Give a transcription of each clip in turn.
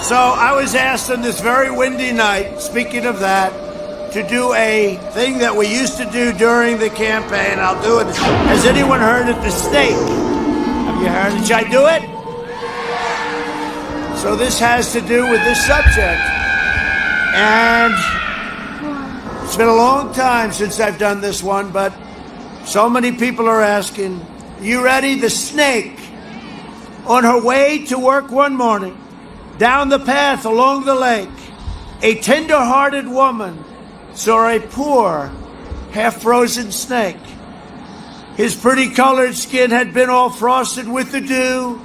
So I was asked on this very windy night, speaking of that, to do a thing that we used to do during the campaign. I'll do it. Has anyone heard of the snake? Have you heard it? Should I do it? So this has to do with this subject. And it's been a long time since I've done this one, but so many people are asking, you ready? The snake, on her way to work one morning, down the path along the lake, a tender-hearted woman saw a poor, half-frozen snake. His pretty colored skin had been all frosted with the dew.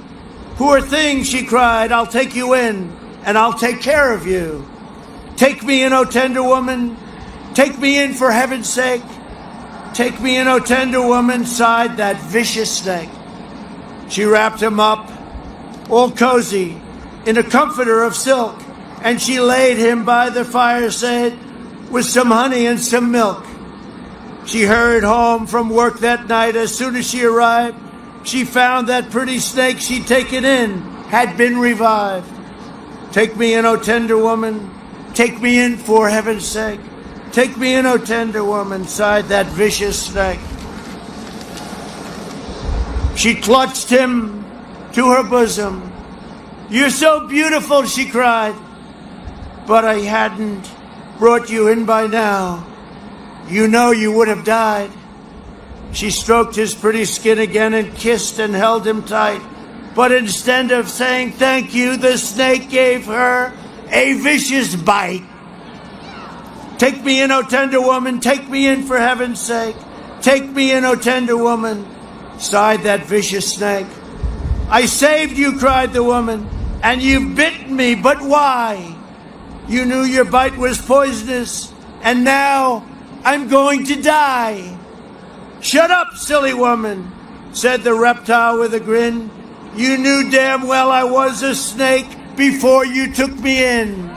Poor thing, she cried, I'll take you in, and I'll take care of you. Take me in, O tender woman. Take me in for heaven's sake. Take me in, O tender woman, sighed that vicious snake. She wrapped him up, all cozy, in a comforter of silk, and she laid him by the fireside with some honey and some milk. She hurried home from work that night. As soon as she arrived, she found that pretty snake she'd taken in had been revived. Take me in, O tender woman. Take me in for heaven's sake. Take me in, O tender woman, sighed that vicious snake. She clutched him to her bosom. You're so beautiful, she cried. But I hadn't brought you in by now. You know you would have died. She stroked his pretty skin again and kissed and held him tight. But instead of saying thank you, the snake gave her a vicious bite. Take me in, O tender woman, take me in for heaven's sake. Take me in, O tender woman, sighed that vicious snake. I saved you, cried the woman, and you've bitten me, but why? You knew your bite was poisonous, and now I'm going to die. Shut up, silly woman, said the reptile with a grin. You knew damn well I was a snake before you took me in.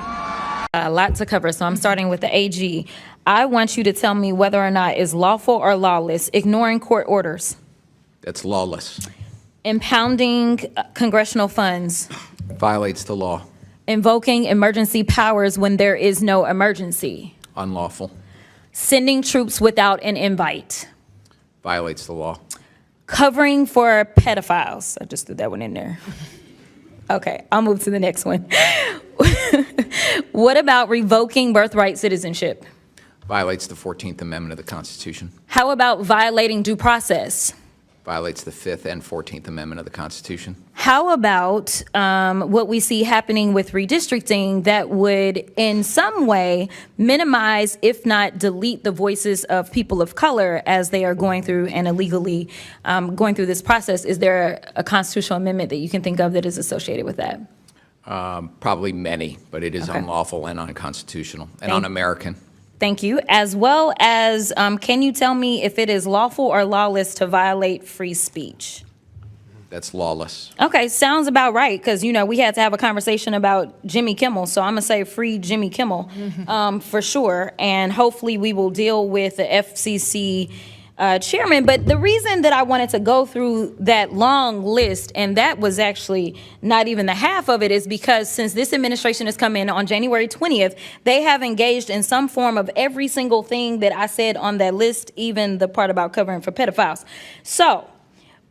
A lot to cover, so I'm starting with the AG. I want you to tell me whether or not it's lawful or lawless ignoring court orders. That's lawless. Impounding congressional funds. Violates the law. Invoking emergency powers when there is no emergency. Unlawful. Sending troops without an invite. Violates the law. Covering for pedophiles. I just threw that one in there. Okay, I'll move to the next one. What about revoking birthright citizenship? Violates the 14th Amendment of the Constitution. How about violating due process? Violates the 5th and 14th Amendment of the Constitution. How about what we see happening with redistricting that would in some way minimize, if not delete, the voices of people of color as they are going through and illegally going through this process? Is there a constitutional amendment that you can think of that is associated with that? Probably many, but it is unlawful and unconstitutional and un-American. Thank you. As well as, can you tell me if it is lawful or lawless to violate free speech? That's lawless. Okay, sounds about right, because, you know, we had to have a conversation about Jimmy Kimmel, so I'm going to say free Jimmy Kimmel for sure, and hopefully we will deal with the FCC chairman. But the reason that I wanted to go through that long list, and that was actually not even the half of it, is because since this administration has come in on January 20th, they have engaged in some form of every single thing that I said on that list, even the part about covering for pedophiles. So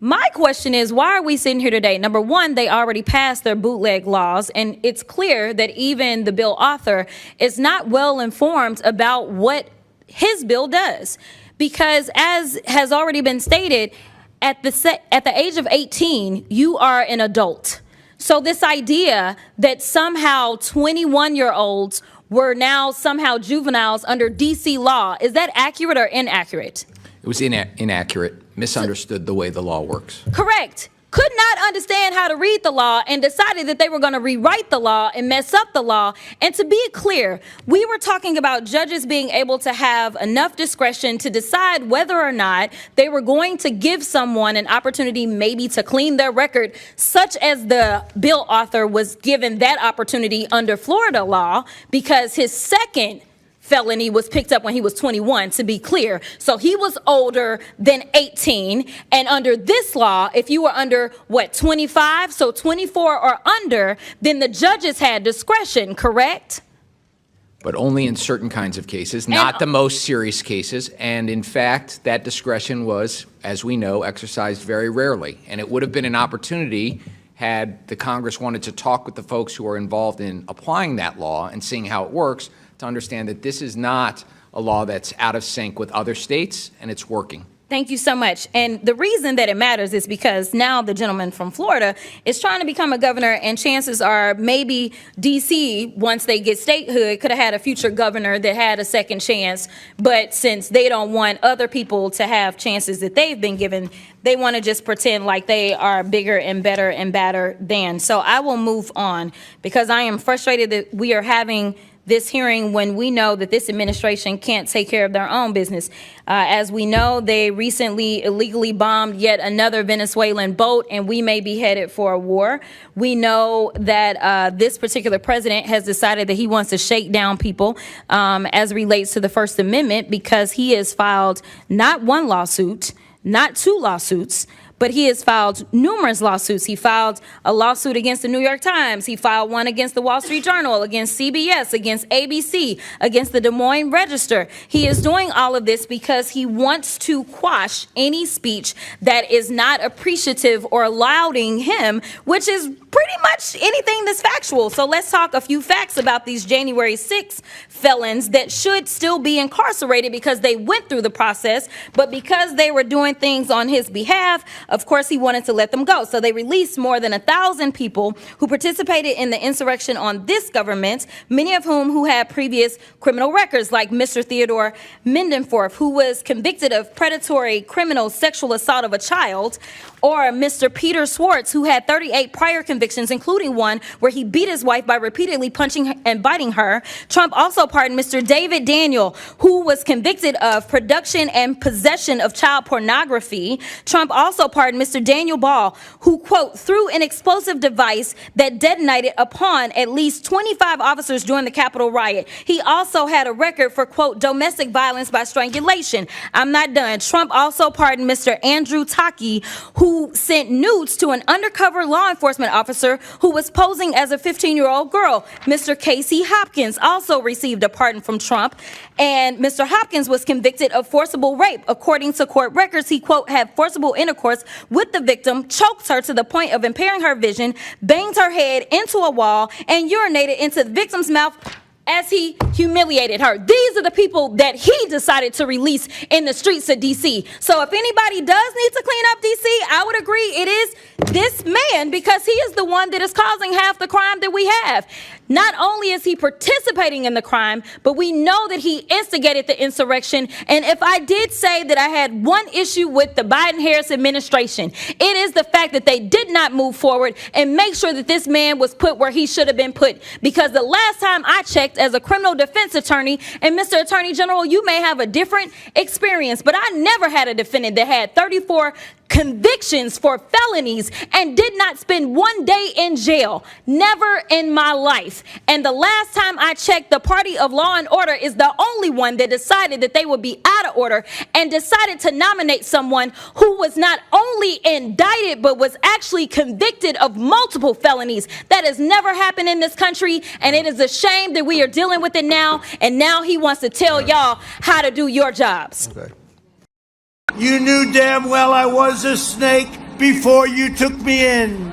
my question is, why are we sitting here today? Number one, they already passed their bootleg laws, and it's clear that even the bill author is not well informed about what his bill does. Because as has already been stated, at the age of 18, you are an adult. So this idea that somehow 21-year-olds were now somehow juveniles under DC law, is that accurate or inaccurate? It was inaccurate, misunderstood the way the law works. Correct. Could not understand how to read the law and decided that they were going to rewrite the law and mess up the law. And to be clear, we were talking about judges being able to have enough discretion to decide whether or not they were going to give someone an opportunity maybe to clean their record, such as the bill author was given that opportunity under Florida law because his second felony was picked up when he was 21, to be clear. So he was older than 18. And under this law, if you were under, 25, so 24 or under, then the judges had discretion, correct? But only in certain kinds of cases, not the most serious cases. And in fact, that discretion was, as we know, exercised very rarely. And it would have been an opportunity had the Congress wanted to talk with the folks who are involved in applying that law and seeing how it works, to understand that this is not a law that's out of sync with other states, and it's working. Thank you so much. And the reason that it matters is because now the gentleman from Florida is trying to become a governor, and chances are maybe D.C., once they get statehood, could have had a future governor that had a second chance. But since they don't want other people to have chances that they've been given, they want to just pretend like they are bigger and better and badder than. So I will move on, because I am frustrated that we are having this hearing when we know that this administration can't take care of their own business. As we know, they recently illegally bombed yet another Venezuelan boat, and we may be headed for a war. We know that this particular president has decided that he wants to shake down people as it relates to the First Amendment, because he has filed not one lawsuit, not two lawsuits, but he has filed numerous lawsuits. He filed a lawsuit against the New York Times. He filed one against the Wall Street Journal, against CBS, against ABC, against the Des Moines Register. He is doing all of this because he wants to quash any speech that is not appreciative or lauding him, which is pretty much anything that's factual. So let's talk a few facts about these January 6 felons that should still be incarcerated because they went through the process, but because they were doing things on his behalf, of course, he wanted to let them go. So they released more than 1,000 people who participated in the insurrection on this government, many of whom had previous criminal records, like Mr. Theodore Mendenforth, who was convicted of predatory criminal sexual assault of a child, or Mr. Peter Schwartz, who had 38 prior convictions, including one where he beat his wife by repeatedly punching and biting her. Trump also pardoned Mr. David Daniel, who was convicted of production and possession of child pornography. Trump also pardoned Mr. Daniel Ball, who, quote, threw an explosive device that detonated upon at least 25 officers during the Capitol riot. He also had a record for, quote, domestic violence by strangulation. I'm not done. Trump also pardoned Mr. Andrew Taki, who sent nudes to an undercover law enforcement officer who was posing as a 15-year-old girl. Mr. Casey Hopkins also received a pardon from Trump, and Mr. Hopkins was convicted of forcible rape. According to court records, he, quote, had forcible intercourse with the victim, choked her to the point of impairing her vision, banged her head into a wall, and urinated into the victim's mouth as he humiliated her. These are the people that he decided to release in the streets of D.C. So if anybody does need to clean up D.C., I would agree it is this man, because he is the one that is causing half the crime that we have. Not only is he participating in the crime, but we know that he instigated the insurrection. And if I did say that I had one issue with the Biden-Harris administration, it is the fact that they did not move forward and make sure that this man was put where he should have been put. Because the last time I checked, as a criminal defense attorney, and Mr. Attorney General, you may have a different experience, but I never had a defendant that had 34 convictions for felonies and did not spend one day in jail. Never in my life. And the last time I checked, the party of law and order is the only one that decided that they would be out of order and decided to nominate someone who was not only indicted but was actually convicted of multiple felonies. That has never happened in this country, and it is a shame that we are dealing with it now, and now he wants to tell y'all how to do your jobs. Okay. You knew damn well I was a snake before you took me in.